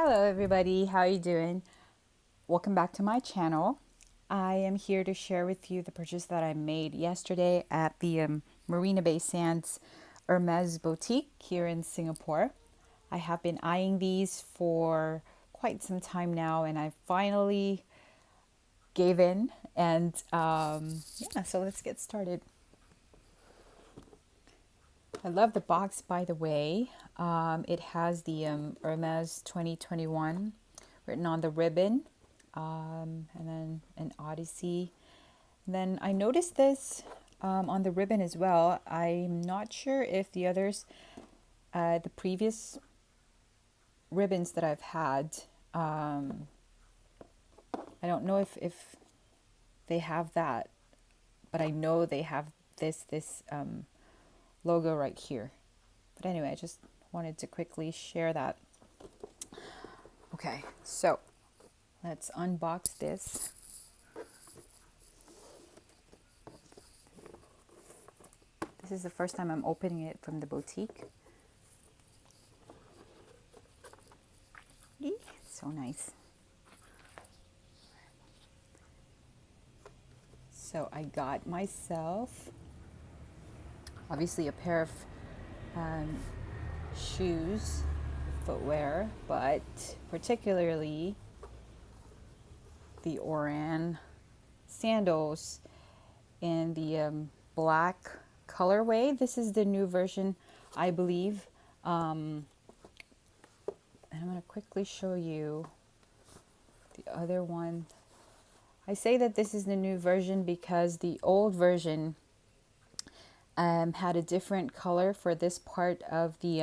Hello everybody, how are you doing? Welcome back to my channel. I am here to share with you the purchase that I made yesterday at the Marina Bay Sands Hermes boutique here in Singapore. I have been eyeing these for quite some time now and I finally gave in and yeah, so let's get started. I love the box, by the way. It has the Hermes 2021 written on the ribbon, and then an Odyssey. And then I noticed this on the ribbon as well. I'm not sure if the others, the previous ribbons that I've had, I don't know if they have that, but I know they have this logo right here. But anyway, I just wanted to quickly share that. Okay, so let's unbox this. This is the first time I'm opening it from the boutique. Eee, so nice. So I got myself, obviously, a pair of shoes, footwear, but particularly the Oran sandals in the black colorway. This is the new version, I believe. And I'm going to quickly show you the other one. I say that this is the new version because the old version had a different color for this part of the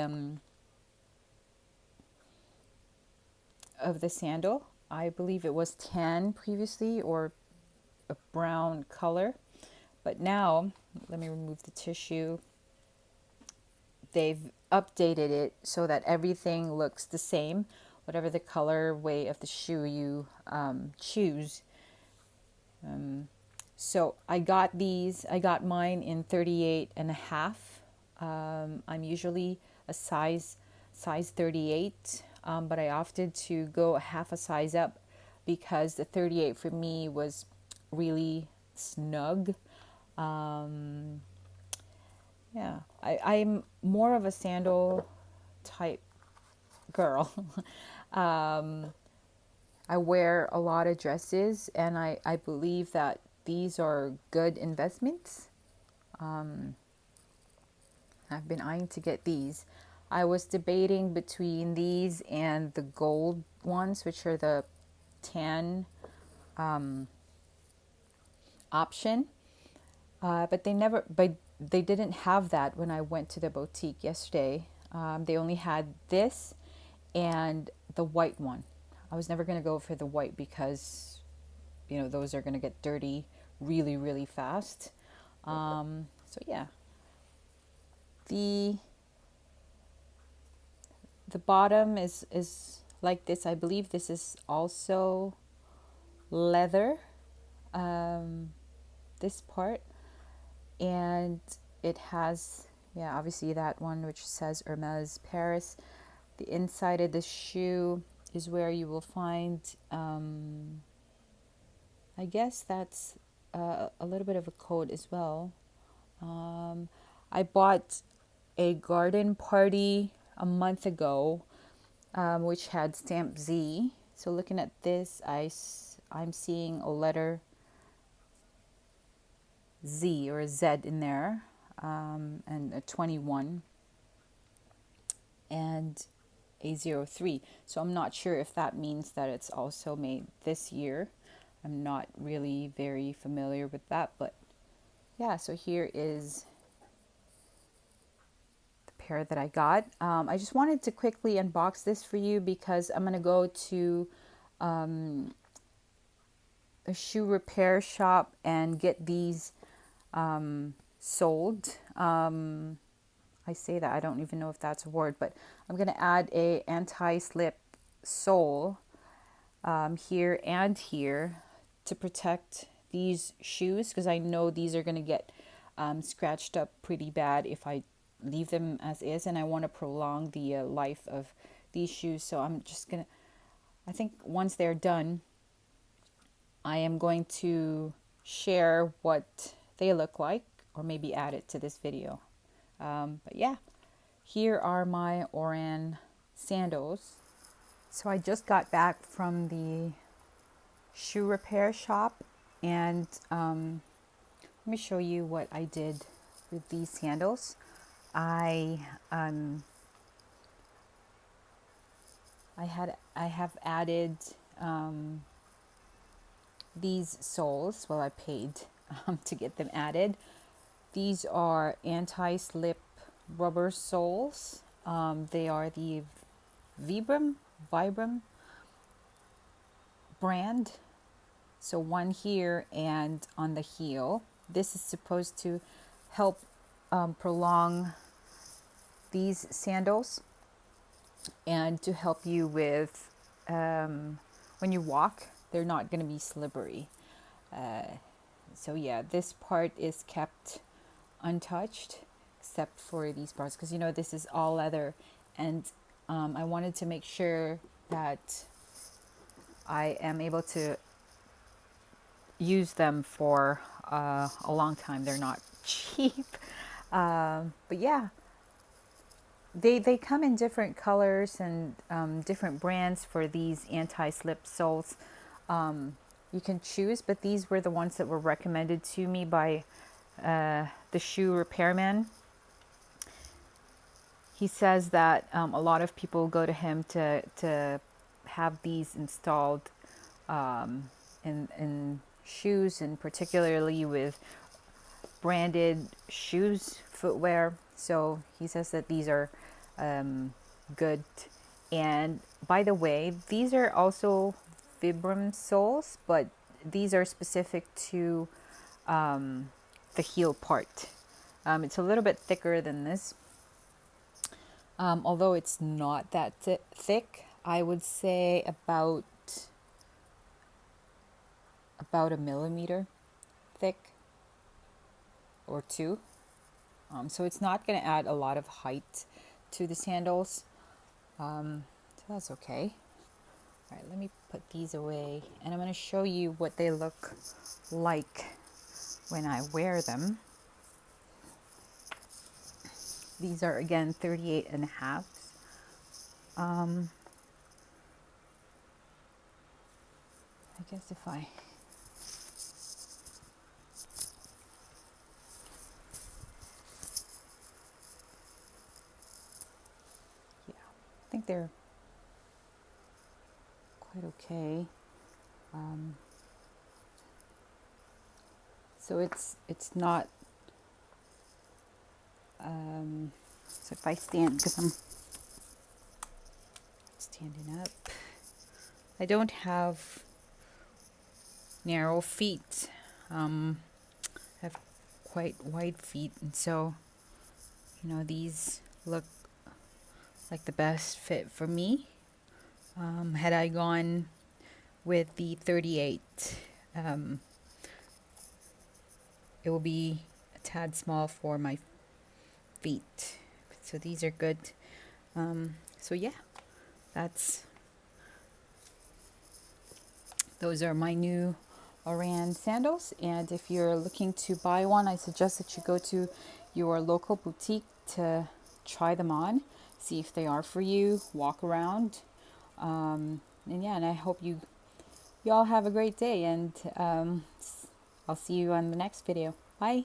sandal. I believe it was tan previously, or a brown color, but now, let me remove the tissue. They've updated it so that everything looks the same, whatever the colorway of the shoe you choose. So I got these. I got mine in 38 and a half. I'm usually a size 38, but I opted to go a half a size up because the 38 for me was really snug. Yeah, I'm more of a sandal type girl. I wear a lot of dresses, and I believe that these are good investments. I've been eyeing to get these. I was debating between these and the gold ones, which are the tan option. But they didn't have that when I went to the boutique yesterday. They only had this and the white one. I was never going to go for the white because, those are going to get dirty really, really fast. So yeah, the bottom is like this. I believe this is also leather. This part, and it has, yeah, obviously that one which says Hermes Paris. The inside of the shoe is where you will find, I guess that's a little bit of a code as well. I bought a garden party a month ago, which had stamp Z. So looking at this, I'm seeing a letter Z or a Z in there, and a 21 and a 03. So I'm not sure if that means that it's also made this year. I'm not really very familiar with that, but yeah, so here is the pair that I got. I just wanted to quickly unbox this for you because I'm going to go to a shoe repair shop and get these sold. I say that, I don't even know if that's a word, but I'm going to add a anti-slip sole here and here to protect these shoes because I know these are going to get scratched up pretty bad if I leave them as is, and I want to prolong the life of these shoes. So I'm just going to I think once they're done, I am going to share what they look like, or maybe add it to this video. But yeah, here are my Oran sandals. So I just got back from the shoe repair shop, and let me show you what I did with these sandals. I have added these soles. Well, I paid to get them added. These are anti-slip rubber soles. They are the Vibram brand. So one here and on the heel. This is supposed to help prolong these sandals and to help you with when you walk, they're not going to be slippery. So yeah, this part is kept untouched except for these parts, because you know this is all leather, and I wanted to make sure that I am able to use them for a long time. They're not cheap, but yeah, they come in different colors and different brands for these anti-slip soles. You can choose, but these were the ones that were recommended to me by the shoe repairman. He says that a lot of people go to him to have these installed in shoes, and particularly with branded shoes, footwear. So he says that these are good. And by the way, these are also Vibram soles, but these are specific to the heel part. It's a little bit thicker than this. Although it's not that thick, I would say about a millimeter thick or two. So it's not going to add a lot of height to the sandals. So that's okay. All right, let me put these away, and I'm going to show you what they look like when I wear them. These are again 38 and a half. I guess if I I think they're quite okay. So it's not. So if I stand, because I'm standing up, I don't have narrow feet. I have quite wide feet, and so you know these look like the best fit for me. Had I gone with the 38, it will be a tad small for my feet. So these are good. So yeah, those are my new Oran sandals. And if you're looking to buy one, I suggest that you go to your local boutique to try them on, see if they are for you, walk around. And yeah, and I hope you all have a great day, and I'll see you on the next video. Bye.